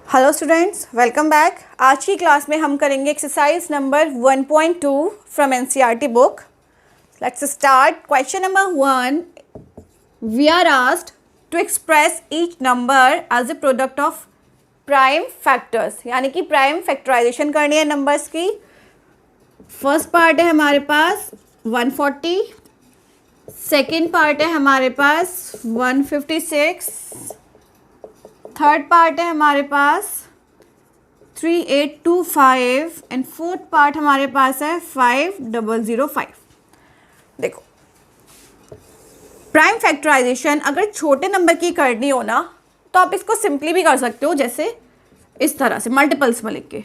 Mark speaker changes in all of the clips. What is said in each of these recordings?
Speaker 1: Hello students, welcome back. आज की class में हम करेंगे exercise number 1.2 from NCERT book. Let's start. Question number 1, we are asked to express each number as a product of prime factors, यानी कि prime factorization करनी है numbers की। फर्स्ट पार्ट है हमारे पास 140, सेकेंड पार्ट है हमारे पास 156, थर्ड पार्ट है हमारे पास 3825 एंड फोर्थ पार्ट हमारे पास है 5005। देखो, प्राइम फैक्टराइजेशन अगर छोटे नंबर की करनी हो ना तो आप इसको सिंपली भी कर सकते हो, जैसे इस तरह से मल्टीपल्स में लिख के।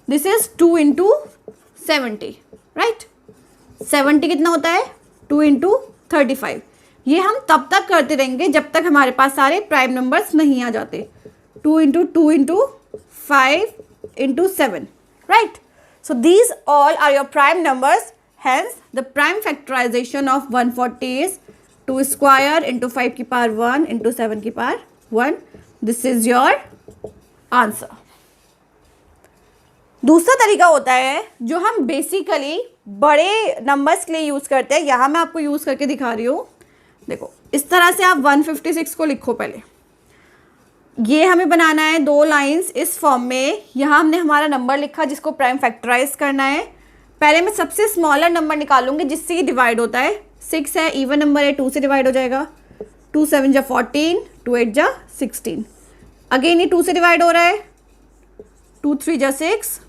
Speaker 1: This is 2 into 70, right. 70 कितना होता है? 2 इंटू 35। ये हम तब तक करते रहेंगे जब तक हमारे पास सारे प्राइम नंबर्स नहीं आ जाते। 2 into 2 into 5 into 7, right. So these all are your prime numbers, hence the prime factorization of 140 is 2 square into 5 की पावर 1 इंटू 7 की power 1। This is your answer. दूसरा तरीका होता है जो हम बेसिकली बड़े नंबर्स के लिए यूज़ करते हैं। यहाँ मैं आपको यूज़ करके दिखा रही हूँ। देखो, इस तरह से आप 156 को लिखो। पहले ये हमें बनाना है 2 लाइंस इस फॉर्म में। यहाँ हमने हमारा नंबर लिखा जिसको प्राइम फैक्टराइज करना है। पहले मैं सबसे स्मॉलर नंबर निकालूंगी जिससे ये डिवाइड होता है। 6 है, इवन नंबर है, 2 से डिवाइड हो जाएगा। 2 7 जा 14, 2 8 जा 16। अगेन ये 2 से डिवाइड हो रहा है। 2 3 जा 6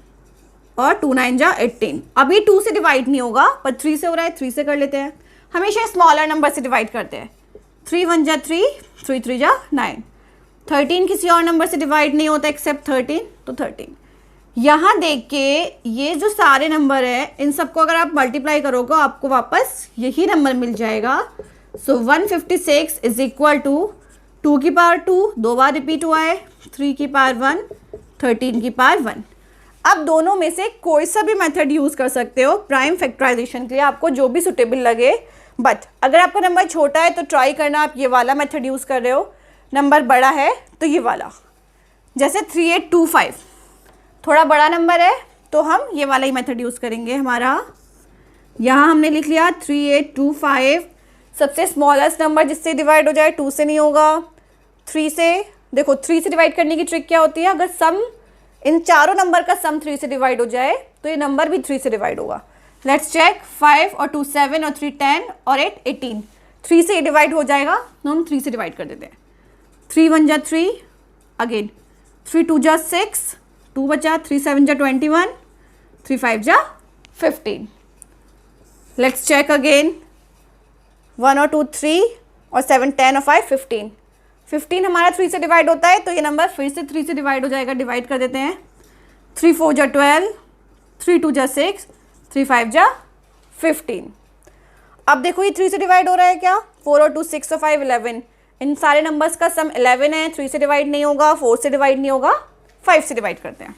Speaker 1: और 2 9 जा 18। अभी 2 से डिवाइड नहीं होगा, पर 3 से हो रहा है। 3 से कर लेते हैं। हमेशा स्मॉलर नंबर से डिवाइड करते हैं। 3 1 जा 3, 3 3 जा 9। 13 किसी और नंबर से डिवाइड नहीं होता एक्सेप्ट 13, तो 13। यहाँ देख के ये जो सारे नंबर है इन सबको अगर आप मल्टीप्लाई करोगे आपको वापस यही नंबर मिल जाएगा। सो 156 इज इक्वल टू 2 की पावर 2 2 बार रिपीट हुआ है, 3 की पावर 1, 13 की पावर 1। अब दोनों में से कोई सा भी मेथड यूज़ कर सकते हो प्राइम फैक्टराइजेशन के लिए, आपको जो भी सुटेबल लगे। बट अगर आपका नंबर छोटा है तो ट्राई करना आप ये वाला मेथड यूज़ कर रहे हो। नंबर बड़ा है तो ये वाला, जैसे 3825 थोड़ा बड़ा नंबर है तो हम ये वाला ही मेथड यूज़ करेंगे। हमारा यहाँ हमने लिख लिया 3825। सबसे स्मॉलेस्ट नंबर जिससे डिवाइड हो जाए 2 से नहीं होगा, 3 से। देखो 3 से डिवाइड करने की ट्रिक क्या होती है? अगर सम इन चारों नंबर का सम 3 से डिवाइड हो जाए तो ये नंबर भी 3 से डिवाइड होगा। Let's check. 5 और 2 7 और 3 10 और 8 18। 3 से ये डिवाइड हो जाएगा तो हम 3 से डिवाइड कर देते हैं। 3 1 जा 3, अगेन 3 2 जा 6, 2 बचा, 3 7 जा 21, 3 5 जा 15। Let's check again. 1 और 2 3 और 7 10 और 5 15। 15 हमारा 3 से डिवाइड होता है तो ये नंबर फिर से 3 से डिवाइड हो जाएगा। डिवाइड कर देते हैं। 3 4 जा 12, 3 2 जा 6, 3 5 जा 15। अब देखो ये 3 से डिवाइड हो रहा है क्या? 4 और 2 6 और 5 11। इन सारे नंबर्स का सम 11 है। 3 से डिवाइड नहीं होगा, 4 से डिवाइड नहीं होगा, 5 से डिवाइड करते हैं।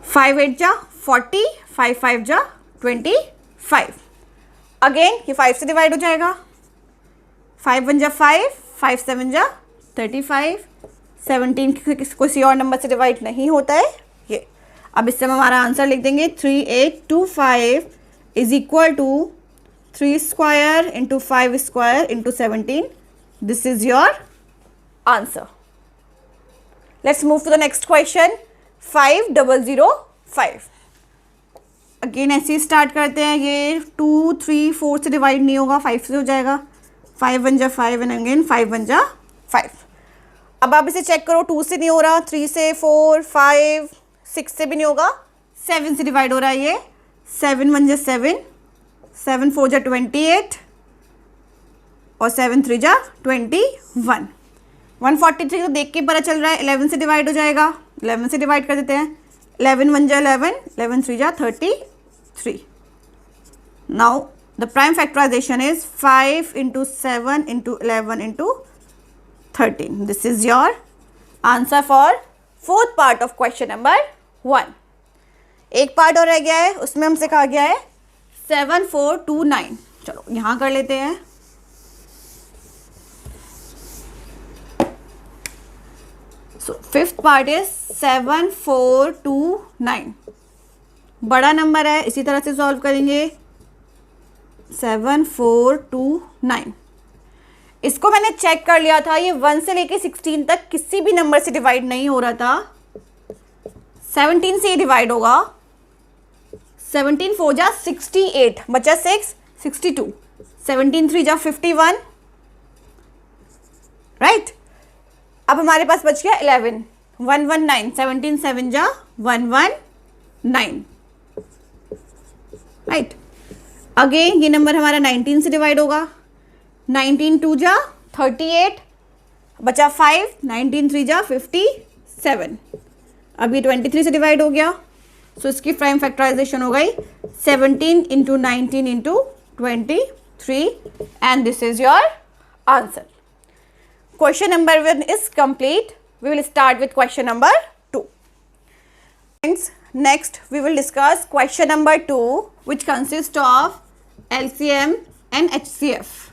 Speaker 1: 5 8 जा 40, 5 5 जा 25। अगेन ये 5 से डिवाइड हो जाएगा। 5 1 जा 5, 5 7 जा 35। 17 किसी और नंबर से डिवाइड नहीं होता है ये। अब इससे हम हमारा आंसर लिख देंगे। 3825 is equal to 3 square into 5 square into 17। This is your answer. Let's move to the next question. 5005। Again ऐसे ही स्टार्ट करते हैं। ये 2 3 4 से डिवाइड नहीं होगा, 5 से हो जाएगा। 5 1 जा 5 एंड अगेन 5 1 जा 5। अब आप इसे चेक करो। 2 से नहीं हो रहा, 3 से, 4 5 6 से भी नहीं होगा, 7 से डिवाइड हो रहा है ये। 7 1 जा 7, 7 4 जा 28 और 7 3 जा 21। 143 तो देख के पता चल रहा है 11 से डिवाइड हो जाएगा। 11 से डिवाइड कर देते हैं। 11 1 जा 11, 11 3 जा 33। Now the prime factorization is 5 into 7 into 11 into 13. This is your answer for fourth part of question number 1. एक पार्ट और रह गया है, उसमें हमसे कहा गया है 7429। चलो यहाँ कर लेते हैं। सो फिफ्थ पार्ट इज 7429, बड़ा नंबर है, इसी तरह से सॉल्व करेंगे। 7429, इसको मैंने चेक कर लिया था, ये 1 से लेके 16 तक किसी भी नंबर से डिवाइड नहीं हो रहा था, 17 से ही डिवाइड होगा। 17 4 जा 68, बचा 6, 62, 17 3 जा 51, राइट। अब हमारे पास बच गया 11, 119, 17 7 जा 119, राइट। अगेन ये नंबर हमारा 19 से डिवाइड होगा, 19 2 जा 38, बचा 5, 19 3 जा 57, अब ये 23 से डिवाइड हो गया, सो इसकी प्राइम फैक्टराइजेशन हो गई 17 into 19 into 23, and this is your answer. Question number 1 is complete. We will start with question number 2. Friends, next we will discuss question number 2, which consists of LCM and HCF.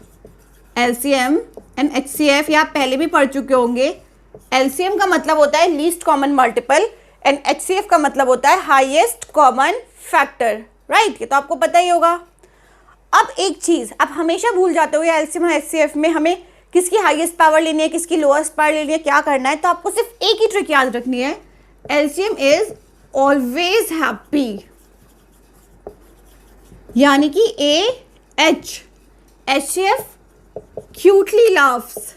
Speaker 1: LCM and HCF ये आप पहले भी पढ़ चुके होंगे। LCM का मतलब होता है least common multiple and HCF का मतलब होता है हाईएस्ट कॉमन फैक्टर, राइट। ये तो आपको पता ही होगा। अब एक चीज़ आप हमेशा भूल जाते हो, LCM और HCF में हमें किसकी हाईएस्ट पावर लेनी है, किसकी लोएस्ट पावर लेनी है, क्या करना है, तो आपको सिर्फ एक ही ट्रिक याद रखनी है, LCM इज ऑलवेज हैप्पी, यानी कि AH, HCF क्यूटली लाफ्स,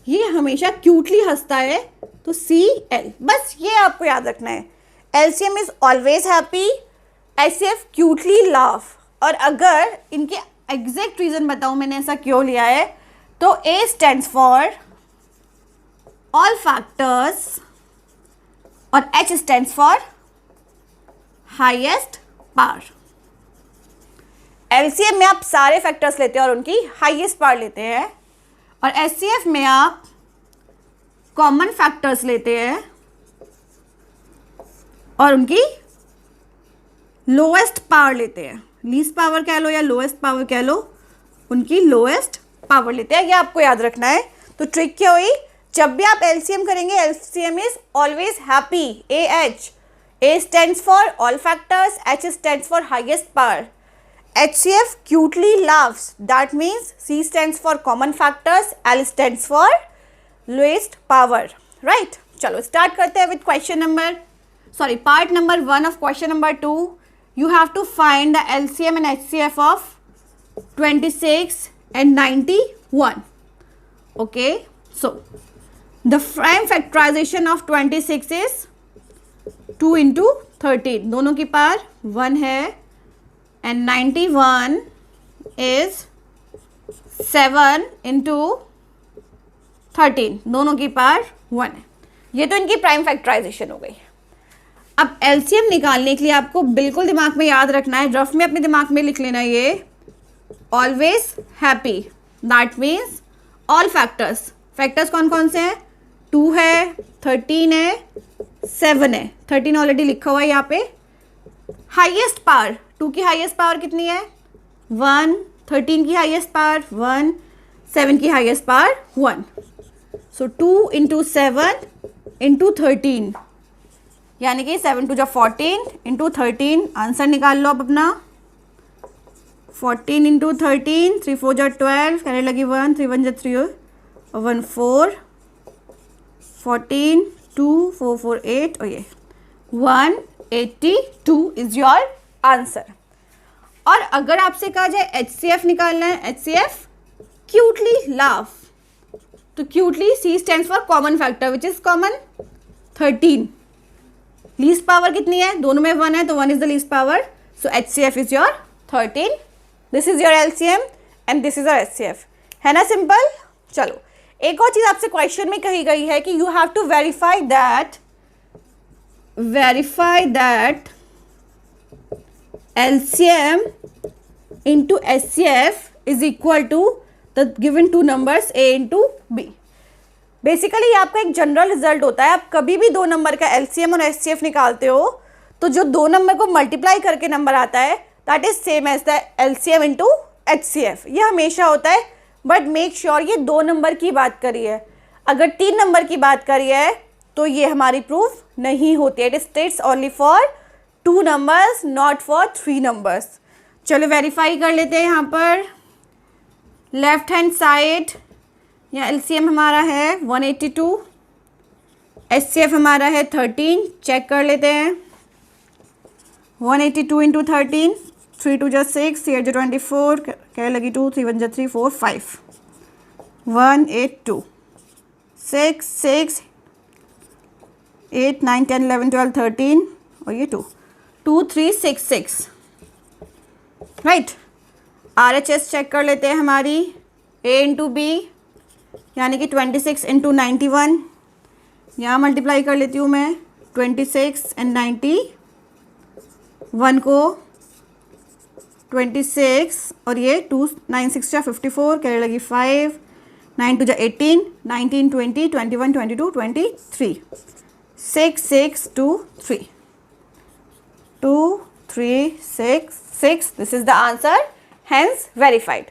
Speaker 1: ये हमेशा क्यूटली हंसता है, तो CL, बस ये आपको याद रखना है। LCM is always happy, HCF cutely laugh. और अगर इनके एग्जैक्ट रीजन बताऊं मैंने ऐसा क्यों लिया है, तो A stands for all factors और H stands for highest power. LCM में आप सारे फैक्टर्स लेते हैं और उनकी हाईएस्ट पावर लेते हैं, और HCF में आप कॉमन फैक्टर्स लेते हैं और उनकी लोएस्ट पावर लेते हैं। लीस्ट पावर कह लो या लोएस्ट पावर कह लो, उनकी लोएस्ट पावर लेते हैं, ये आपको याद रखना है। तो ट्रिक क्या हुई, जब भी आप LCM करेंगे, LCM is always happy, AH, A stands for all factors, H stands for highest power, HCF cutely laughs, that means C stands for common factors, L stands for lowest power, right. चलो start करते हैं with question number, sorry part number 1 of question number 2। You have to find the LCM and HCF of 26 and 91. Okay, so the prime factorization of 26 is 2 into 13, दोनों की power 1 है, and 91 is 7 into 13, दोनों की power 1 है। ये तो इनकी prime factorisation हो गई। अब LCM निकालने के लिए आपको बिल्कुल दिमाग में याद रखना है, रफ में अपने दिमाग में लिख लेना, ये always happy, that means all factors, factors कौन कौन से हैं, 2 है, 13 है, 7 है, 13 ऑलरेडी लिखा हुआ है यहाँ पे। हाईएस्ट पावर, 2 की हाईएस्ट पावर कितनी है 1, 13 की हाईएस्ट पावर 1, 7 की हाईएस्ट पावर 1, सो 2 इंटू 7 इंटू 13, यानी कि 7 2 जा 14 इंटू 13, आंसर निकाल लो अब अपना। 14 इंटू 13, 3 4 जा 12, कहने लगी 1, 3 1 जा 3 और 1 4, 14 2 4 4 8, और ये 182 इज योर आंसर। और अगर आपसे कहा जाए HCF निकालना है, HCF क्यूटली लाफ, तो cutely C stands for common factor which is common 13, least power कितनी है, दोनों में 1 है, तो 1 is the least power, so HCF is your 13, this is your LCM and this is your HCF, है ना simple. चलो एक और चीज आपसे क्वेश्चन में कही गई है कि you have to verify that LCM into HCF is equal to the given two numbers A into B। Basically आपका एक जनरल रिजल्ट होता है, आप कभी भी दो नंबर का LCM और HCF निकालते हो तो जो दो नंबर को मल्टीप्लाई करके नंबर आता है that is same as the LCM into HCF, ये हमेशा होता है, बट मेक श्योर ये दो नंबर की बात करी है। अगर 3 नंबर की बात करी है तो ये हमारी प्रूफ नहीं होती है। It states only for 2 numbers, not for 3 numbers. चलो वेरीफाई कर लेते हैं। यहाँ पर लेफ्ट हैंड साइड यहाँ एलसीएम हमारा है 182, एचसीएफ हमारा है 13। चेक कर लेते हैं। 182 इंटू 13, 3 2 जा 6, 8 जा 24, क्या लगी 2, 3 1 जा 3 4 5, 182, 6 6 8 9 10 11 12 13 और ये 2 2 3 6 6, राइट। RHS चेक कर लेते हैं हमारी A इंटू बी यानी कि 26 इंटू 91, यहाँ मल्टीप्लाई कर लेती हूँ मैं 26 एंड 91 को 26 और ये 2 9 6 जा 54, कैरी लगी 5, 9 2 जा 18, 19 20 21 22 23, 6 6 2 3 2 3 6 6, this is the answer, hence verified.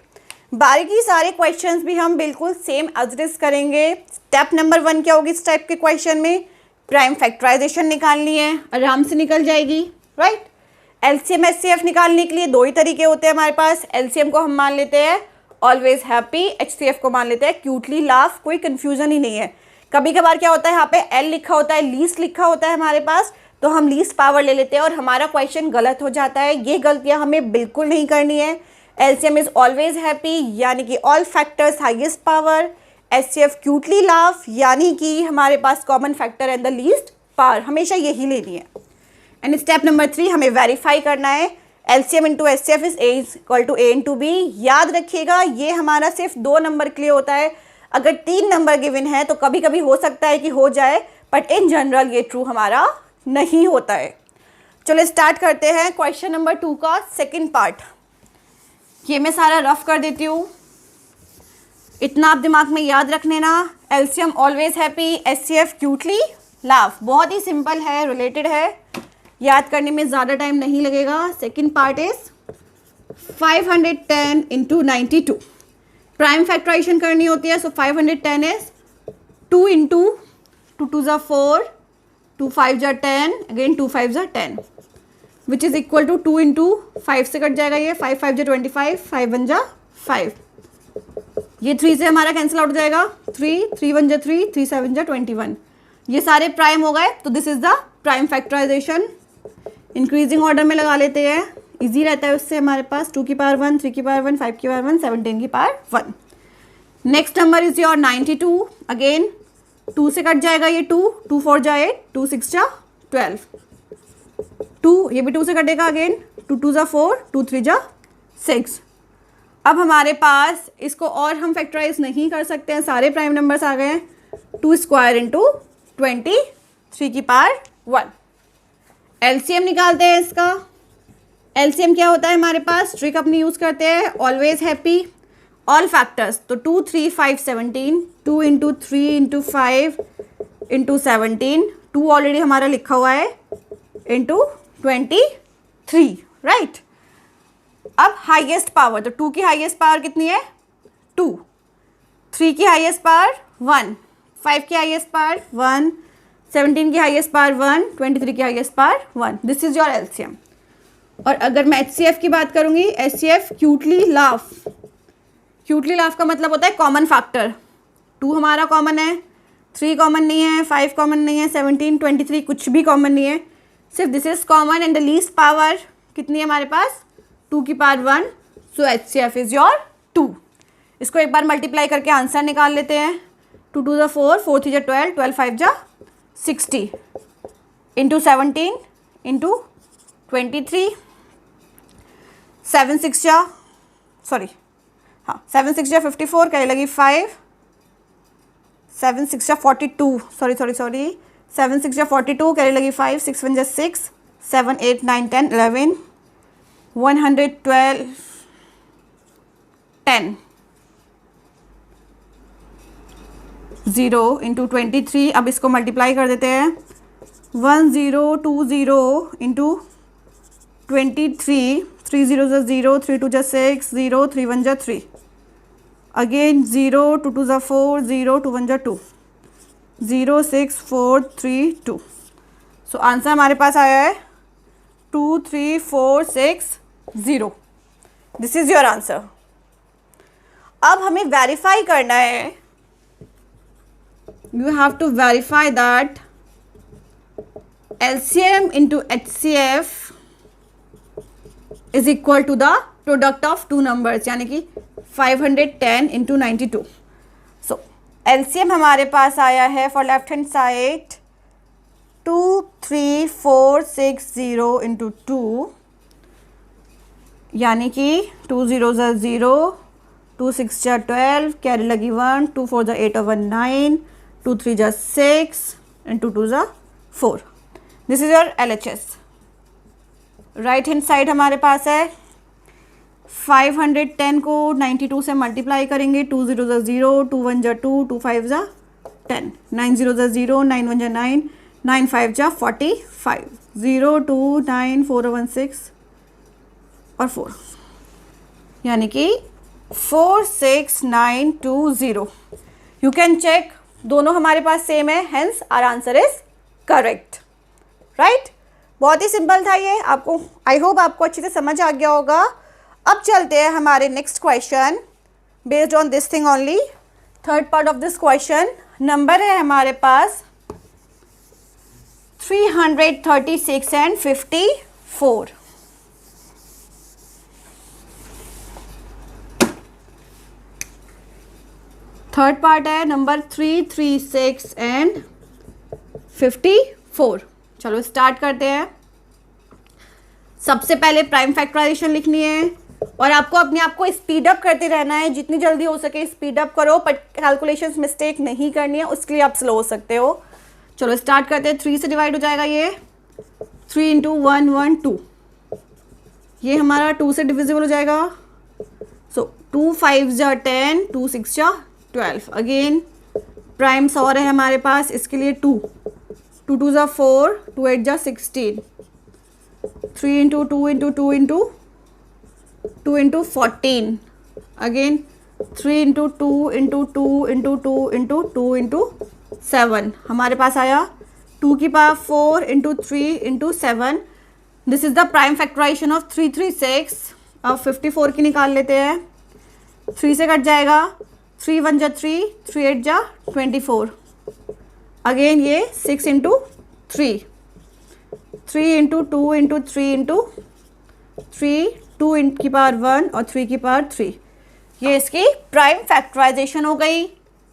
Speaker 1: बाकी सारे क्वेश्चंस भी हम बिल्कुल सेम एज करेंगे। स्टेप नंबर 1 क्या होगी इस टाइप के क्वेश्चन में? प्राइम फैक्टराइजेशन निकालनी है, आराम से निकल जाएगी, राइट। एलसीएम एचसीएफ निकालने के लिए 2 ही तरीके होते हैं हमारे पास। एलसीएम को हम मान लेते हैं ऑलवेज हैप्पी, एचसीएफ को मान लेते हैं क्यूटली लाफ, कोई कन्फ्यूजन ही नहीं है। कभी कभार क्या होता है, यहाँ पे एल लिखा होता है, लीस्ट लिखा होता है हमारे पास, तो हम लीस्ट पावर ले लेते हैं और हमारा क्वेश्चन गलत हो जाता है। ये गलतियाँ हमें बिल्कुल नहीं करनी है। एलसीएम इज ऑलवेज हैप्पी यानी कि all factors highest power, HCF cutely laugh यानी कि हमारे पास common factor and the least power, हमेशा यही लेनी है। एंड स्टेप नंबर 3 हमें वेरीफाई करना है LCM into HCF is equal to A into B. याद रखिएगा ये हमारा सिर्फ 2 नंबर के लिए होता है। अगर 3 नंबर गिवन है तो कभी कभी हो सकता है कि हो जाए, बट इन जनरल ये ट्रू हमारा नहीं होता है। चलो स्टार्ट करते हैं क्वेश्चन नंबर 2 का सेकंड पार्ट। ये मैं सारा रफ कर देती हूँ, इतना आप दिमाग में याद रख लेना। LCM always happy, HCF cutely laugh, बहुत ही सिंपल है, रिलेटेड है, याद करने में ज़्यादा टाइम नहीं लगेगा। Second part is 510 into 92। Prime factorization करनी होती है, सो 510 इज 2 इंटू 2 2 जा 4, 2 5 जा 10, अगेन 2 5 जा 10, which is equal to 2 into 5 से कट जाएगा ये, 5 5 जा 25, 5 1 जा 5, ये 3 से हमारा कैंसिल आउट हो जाएगा, 3 3 1 जा 3, 3 7 जा 21, ये सारे प्राइम हो गए। तो this is the prime factorization. Increasing order में लगा लेते हैं, इजी रहता है उससे हमारे पास। 2 की पावर 1, 3 की पावर 1, 5 की पावर 1, 17 की power 1। Next number is your 92। Again 2 से कट जाएगा ये 2, 2 4 जा 8, 2 6 जा 12, 2 ये भी 2 से कटेगा, अगेन 2 2 जा 4, 2 3 जा 6। अब हमारे पास इसको और हम फैक्टराइज नहीं कर सकते हैं, सारे प्राइम नंबर्स आ गए हैं। 2 स्क्वायर इंटू 23 की पावर 1। एलसीएम निकालते हैं इसका। एलसीएम क्या होता है हमारे पास, ट्रिक अपनी यूज़ करते हैं, ऑलवेज हैप्पी, ऑल फैक्टर्स, तो 2 3 5 17, 2 इंटू 3 इंटू 5 इंटू 17, 2 ऑलरेडी हमारा लिखा हुआ है, इंटू 23, राइट। अब हाईएस्ट पावर, तो 2 की हाईएस्ट पावर कितनी है 2, 3 की हाईएस्ट पावर 1, 5 की हाईएस्ट पावर 1, 17 की हाईएस्ट पावर 1, 23 की highest power 1। This is your LCM. और अगर मैं एचसीएफ की बात करूंगी, HCF cutely laugh. Cutely laugh का मतलब होता है कॉमन फैक्टर। 2 हमारा कॉमन है, 3 कॉमन नहीं है, 5 कॉमन नहीं है, 17 23 कुछ भी कॉमन नहीं है, सिर्फ this is common. And the least power कितनी है हमारे पास, 2 की power 1, so HCF is your 2। इसको एक बार मल्टीप्लाई करके आंसर निकाल लेते हैं। 2 2 जा 4, 4 3 जा 12, 12 5 जा 60 इंटू 17 इंटू 23, 7 6 जा 54, क्या लगी 5, 7 6 जा 42, सॉरी 7 6 जा 42, क्या लगी 5, 6 1 जा 6, 7 8 9 10 11, 112 10, 0 इंटू 23। अब इसको मल्टीप्लाई कर देते हैं, 1020 इंटू 23, 3 0 जा 0, 3 2 जा 6, 0 3 1 जा 3, अगेन 0 2 2 जा 4, 0 2 1 जा 2, 06432। सो आंसर हमारे पास आया है 23460। This is your answer. अब हमें वेरीफाई करना है, you have to verify that LCM into HCF is equal to the product of two numbers, यानी कि 510 into 92। सो LCM हमारे पास आया है for left hand side 23460 into 2, यानी कि 2 0 0, 2 6 12, कैरी लगी 1, 2 4 8 और 1 9, 2 3 6 and 2 2 4। This is your LHS। Right hand side हमारे पास है 510 को 92 से मल्टीप्लाई करेंगे, 2 0 0, 2 1 2, 2 5 10, 9 0 0, 9 1 9, 9 5 45, 0 2 9 4 1 6 और 4, यानी कि 46920। यू कैन चेक, दोनों हमारे पास सेम है, hence our answer is correct. Right, बहुत ही सिंपल था ये। आपको, आई होप आपको अच्छे से समझ आ गया होगा। अब चलते हैं हमारे next question based on this thing only. Third part of this question, number है हमारे पास 336 and 54। थर्ड पार्ट है नंबर 336 and 54। चलो स्टार्ट करते हैं। सबसे पहले प्राइम फैक्टराइजेशन लिखनी है और आपको अपने आप को स्पीड अप करते रहना है, जितनी जल्दी हो सके स्पीड अप करो, बट कैलकुलेशंस मिस्टेक नहीं करनी है, उसके लिए आप स्लो हो सकते हो। चलो स्टार्ट करते हैं। 3 से डिवाइड हो जाएगा ये, 3 इंटू 1 1 2, ये हमारा 2 से डिविजिबल हो जाएगा। सो 2 5 10, 2 6 12। अगेन प्राइम्स और है हमारे पास, इसके लिए 2 2 2 4, 2 8 16, 3 into 2 into 2 into 2 into 14। Again 3 into 2 into 2 into 2 into 2 into 7। हमारे पास आया 2 की power 4 into 3 into 7। This is the prime factorization of 336। अब 54 की निकाल लेते हैं। 3 से कट जाएगा, 3 1 3, 3 8 24। अगेन ये 6 इंटू 3, 3 इंटू 2 इंटू 3 इंटू 3, 2 की पावर 1 और 3 की पावर 3। ये इसकी प्राइम फैक्टराइजेशन हो गई।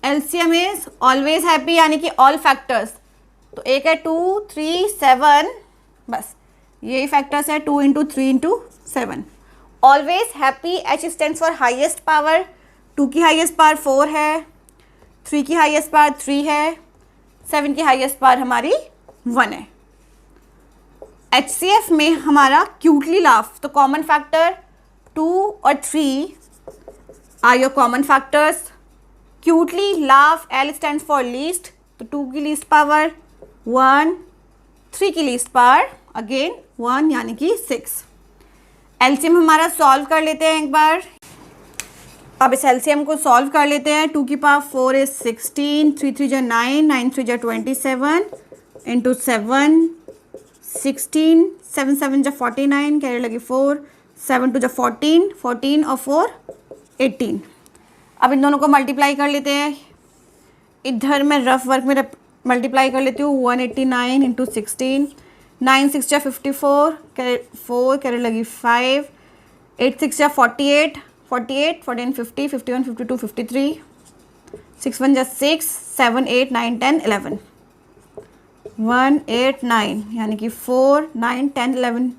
Speaker 1: LCM इज ऑलवेज हैप्पी, यानी कि ऑल फैक्टर्स। तो एक है 2 3 7, बस यही फैक्टर्स है, 2 into 3 into 7। Always happy, H stands for highest power. 2 की हाइएस्ट पावर 4 है, 3 की हाइएस्ट पावर 3 है, 7 की हाइएस्ट पावर हमारी 1 है। HCF में हमारा क्यूटली लाफ, तो कॉमन फैक्टर 2 और 3 are your common factors. Cutely laugh, L stands for least, तो 2 की लीस्ट पावर 1, 3 की लीस्ट पावर अगेन 1, यानी कि 6। LCM हमारा सॉल्व कर लेते हैं एक बार। अब इस LCM को सॉल्व कर लेते हैं। 2 की पावर 4 इज 16, 3 3 9, 9 3 27 इंटू 7, 16, 7 7 49, कैरी लगी 4, 7 2 14, 14 और 4 18। अब इन दोनों को मल्टीप्लाई कर लेते हैं। इधर मैं रफ वर्क में मल्टीप्लाई कर लेती हूँ। 189 इंटू 16, 9 6 54, 4 कैरी लगी 5, 8 6 48, 48 14 50, 51 52 53, 6 1 6, 7 8 9 10 11, 1 8 9, यानी कि 4 9 10 11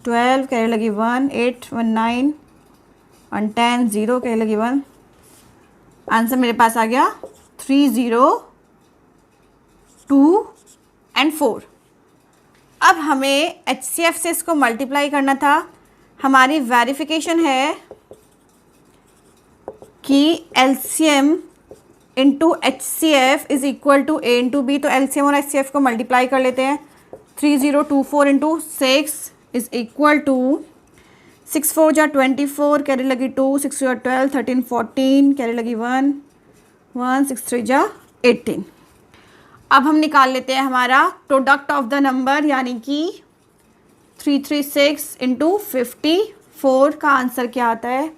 Speaker 1: 12, कैरी लगी 1, 8 1 9 और 10 0, कैरी लगी 1। आंसर मेरे पास आ गया 3 0 2 एंड 4। अब हमें HCF से इसको मल्टीप्लाई करना था। हमारी वेरिफिकेशन है कि LCM into HCF is equal to A into B। तो LCM और HCF को मल्टीप्लाई कर लेते हैं। 3024 into 6 is equal to 6 4 24, carry लगी 2, 6 2 12, 13 14, कैरी लगी 1, 1 6 3 18। अब हम निकाल लेते हैं हमारा प्रोडक्ट ऑफ द नंबर, यानी कि 336 इंटू 54 का आंसर क्या आता है।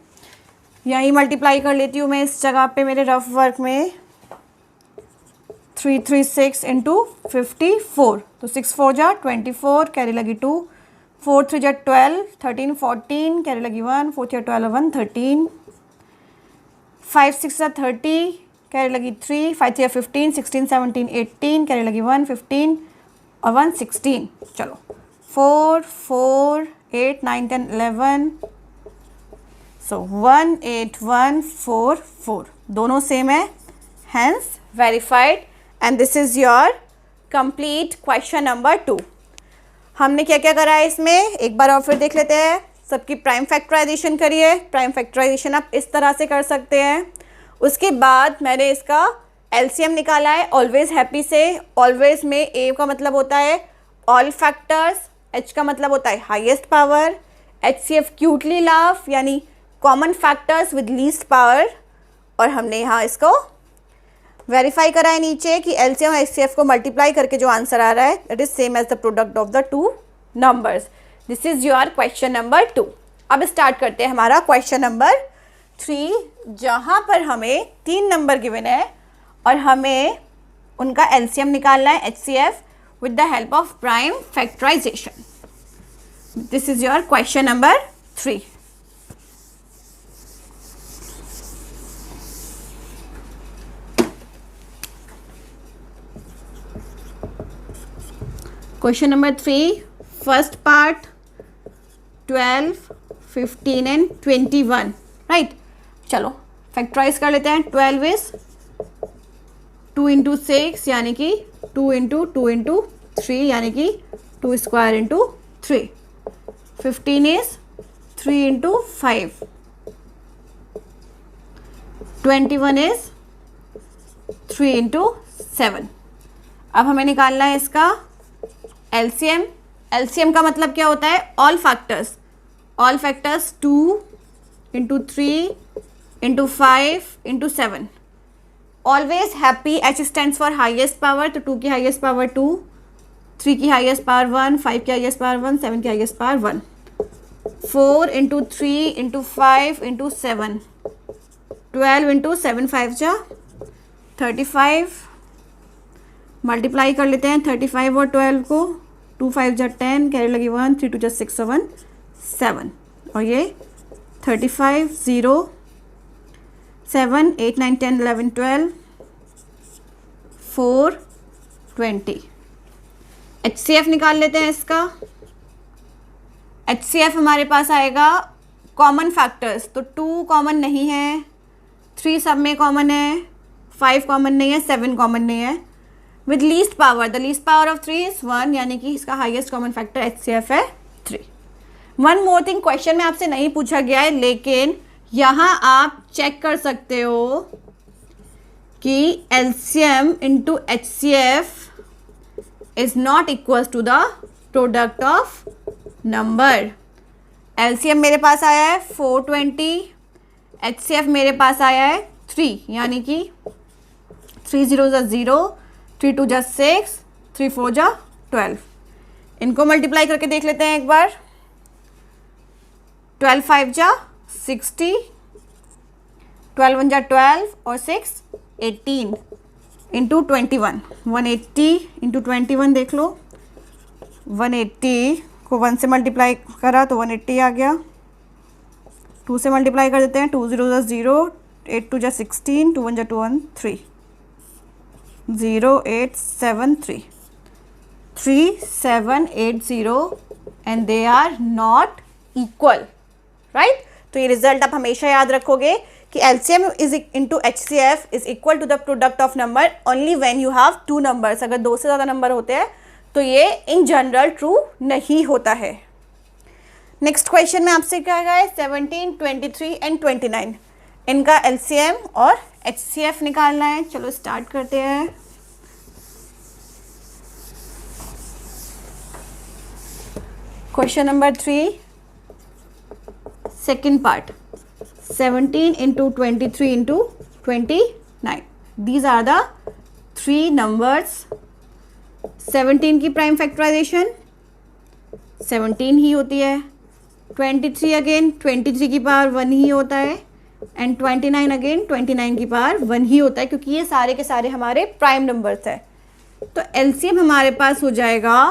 Speaker 1: यहीं मल्टीप्लाई कर लेती हूँ मैं इस जगह पे मेरे रफ वर्क में। 336 इंटू 54, तो 6 4 जा 24, कैरी लगी 2, 4 3 जा 12, 13 14, कैरी लगी 1, 4 3 12 1 13, 5 6 जा 30, कैरी लगी 3, 5 3 15, 16 17 18, कैरी लगी 1 15 और 1 16। चलो 4 4 8 9 10 11, सो 1 8 1 4 4 दोनों सेम है, hence verified. And this is your complete question number 2। हमने क्या क्या करा है इसमें, एक बार और फिर देख लेते हैं। सबकी प्राइम फैक्टराइजेशन करिए। प्राइम फैक्टराइजेशन आप इस तरह से कर सकते हैं। उसके बाद मैंने इसका एलसीएम निकाला है ऑलवेज हैप्पी से। ऑलवेज में ए का मतलब होता है ऑल फैक्टर्स, एच का मतलब होता है highest power, HCF cutely laugh यानी common factors with least power. और हमने यहाँ इसको वेरीफाई करा है नीचे कि एलसीएम और HCF को मल्टीप्लाई करके जो आंसर आ रहा है that is same as the product of the two numbers. This is your question number 2। अब स्टार्ट करते हैं हमारा क्वेश्चन नंबर 3, जहाँ पर हमें 3 नंबर गिवन है और हमें उनका एलसीएम निकालना है HCF with the help of prime factorization. This is your question number 3. Question number 3, first part 12, 15 and 21, right? चलो फैक्टराइज कर लेते हैं। 12 is 2 into 6 यानी कि 2 into 2 into 3 यानी कि 2 square into 3। 15 is 3 into 5। 21 is 3 into 7। अब हमें निकालना है इसका एलसीएम। एलसीएम का मतलब क्या होता है, all factors. All factors 2 into 3 into 5 into 7। Always happy, H stands for highest power, तो 2 की हाइएस्ट पावर 2, 3 की हाइएस्ट पावर 1, 5 की हाइएस्ट पावर 1, 7 की highest power 1। 4 into 3 into 5 into 7, 12 into 7 5 जा 35। मल्टीप्लाई कर लेते हैं 35 और 12 को, 2 5 जा 10, कैरी लगी 1, 3 2 जा 6 7 7, और ये 35 0 7 8 9 10 11 12 4 20। HCF निकाल लेते हैं इसका। HCF हमारे पास आएगा कॉमन फैक्टर्स, तो 2 कॉमन नहीं है, 3 सब में कॉमन है, 5 कॉमन नहीं है, 7 कॉमन नहीं है। With least power, the least power of 3 is 1 यानी कि इसका हाईएस्ट कॉमन फैक्टर HCF है 3। वन मोर थिंग, क्वेश्चन में आपसे नहीं पूछा गया है लेकिन यहाँ आप चेक कर सकते हो कि LCM into HCF is not equal to the product of number. LCM मेरे पास आया है 420, HCF मेरे पास आया है 3 यानी कि 3 0 जा 0, 3 2 जा 6, 3 4 जा 12। इनको मल्टीप्लाई करके देख लेते हैं एक बार। 12 5 जा 60, 12 1 जा 12 और 6 18 इंटू 21, 180 इंटू 21 देख लो। 180 को 1 से मल्टीप्लाई करा तो 180 आ गया। 2 से मल्टीप्लाई कर देते हैं, 2 0 जा 0, 8 2 जा 16, 2 1 जा 2 1 3, 0 8 7 3, 3 7 8 0 and they are not equal, right. तो ये रिजल्ट आप हमेशा याद रखोगे कि LCM is into HCF is equal to the product of number only when you have 2 numbers. अगर 2 से ज़्यादा नंबर होते हैं तो ये इन जनरल ट्रू नहीं होता है। नेक्स्ट क्वेश्चन में आपसे क्या है 17, 23 एंड 29, इनका LCM और HCF निकालना है। चलो स्टार्ट करते हैं। Question number 3, second part, 17 into 23 into 29. These are the 3 numbers 17 की प्राइम फैक्टराइजेशन 17 ही होती है, 23 अगेन 23 की पावर 1 ही होता है, एंड 29 अगेन 29 की पावर 1 ही होता है, क्योंकि ये सारे के सारे हमारे प्राइम नंबर्स है। तो एलसीएम हमारे पास हो जाएगा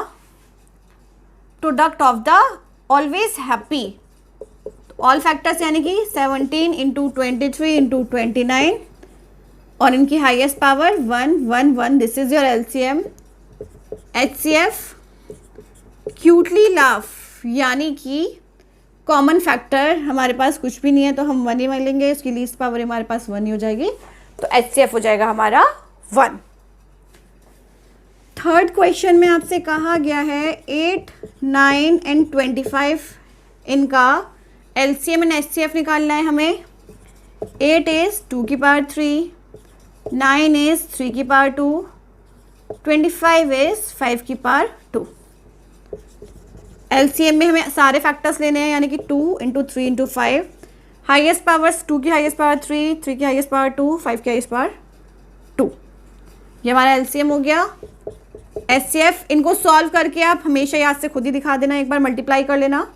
Speaker 1: product of the always happy, all factors यानी कि 17 इंटू 23 इंटू 29 और इनकी highest power 1 1 1। This is your LCM. HCF cutely laugh यानी कि कॉमन फैक्टर हमारे पास कुछ भी नहीं है तो हम 1 ही मान लेंगे, उसकी लीस्ट पावर हमारे पास 1 ही हो जाएगी, तो एचसीएफ हो जाएगा हमारा 1। थर्ड क्वेश्चन में आपसे कहा गया है 8 9 एंड 25 इनका एलसीएम एंड एचसीएफ निकालना है हमें। 8 इज 2 की पावर 3, 9 इज 3 की पावर 2, 25 इज 5 की पावर 2। एलसीएम में हमें सारे फैक्टर्स लेने हैं यानी कि 2 इंटू 3 इंटू 5। हाइएस्ट पावर्स 2 की हाइएस्ट पावर 3, 3 की हाइएस्ट पावर 2, 5 की हाइएस्ट पावर 2। ये हमारा एलसीएम हो गया। एचसीएफ इनको सॉल्व करके आप हमेशा याद से खुद ही दिखा देना, एक बार मल्टीप्लाई कर लेना।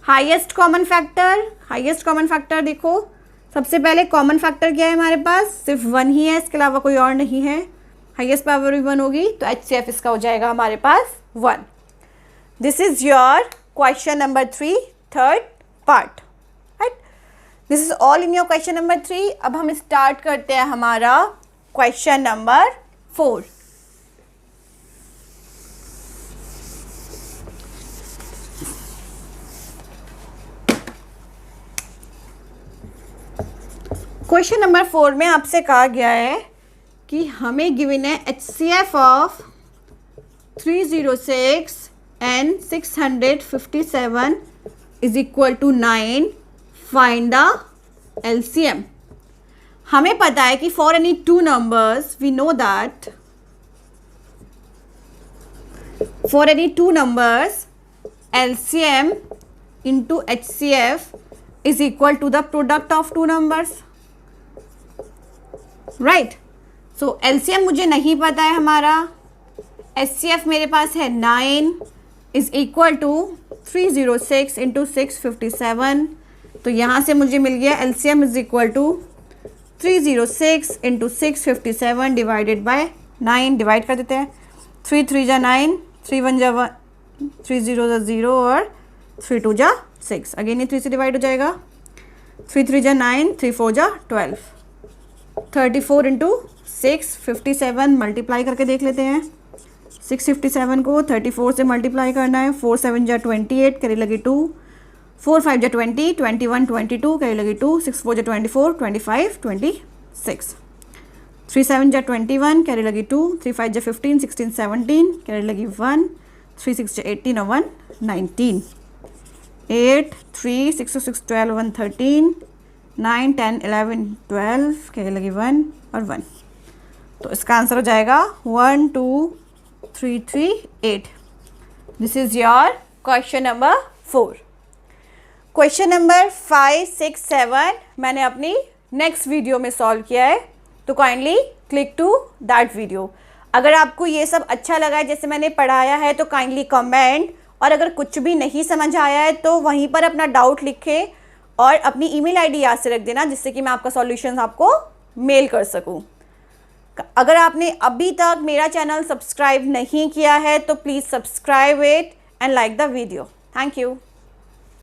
Speaker 1: हाईएस्ट कॉमन फैक्टर देखो, सबसे पहले कॉमन फैक्टर क्या है हमारे पास, सिर्फ 1 ही है, इसके अलावा कोई और नहीं है। हाईएस्ट पावर भी 1 होगी, तो एचसीएफ इसका हो जाएगा हमारे पास 1। This is your question number 3 third part, right. This is all in your question number 3। अब हम स्टार्ट करते हैं हमारा क्वेश्चन नंबर 4। क्वेश्चन नंबर 4 में आपसे कहा गया है कि हमें गिवन है HCF of 306 and 657 is equal to 9, find the LCM. हमें पता है कि for any two numbers we know that for any two numbers LCM into HCF is equal to the product of two numbers, right. So LCM मुझे नहीं पता है हमारा, HCF मेरे पास है 9 इज इक्वल टू 306 इंटू 657, तो यहाँ से मुझे मिल गया LCM is equal to 306 into 657 divided by 9। Divide कर देते हैं, 3 3 जा 9, 3 1 जा 1, 3 0 जा 0 और 3 2 जा 6। अगेन ये 3 से डिवाइड हो जाएगा, 3 3 जा 9, 3 4 जा 12, 34 इंटू 657 मल्टीप्लाई करके देख लेते हैं। 657 को 34 से मल्टीप्लाई करना है, 4 7 जा 28 कैरी लगी 2, 4 5 जा 20, 21 22 कैरी लगी 2, 6 4 जा 24, 25 26, 3 7 जा 21 कैरी लगी 2, 3 5 जा 15, 16 17 कैरी लगी 1, 3 6 जा 18 और 1 19, 8 3 6 6 12 1 13, 9 10 11 12 कैरी लगी 1 और 1। तो इसका आंसर हो जाएगा 1 2 3 3 8। This is your question number 4। Question number 5 6 7 मैंने अपनी नेक्स्ट वीडियो में सॉल्व किया है, तो kindly click to that video. अगर आपको ये सब अच्छा लगा है जैसे मैंने पढ़ाया है तो काइंडली कमेंट, और अगर कुछ भी नहीं समझ आया है तो वहीं पर अपना डाउट लिखे और अपनी ईमेल आईडी याद से रख देना, जिससे कि मैं आपका सॉल्यूशन आपको मेल कर सकूं। अगर आपने अभी तक मेरा चैनल सब्सक्राइब नहीं किया है तो please subscribe it and like the video. Thank you.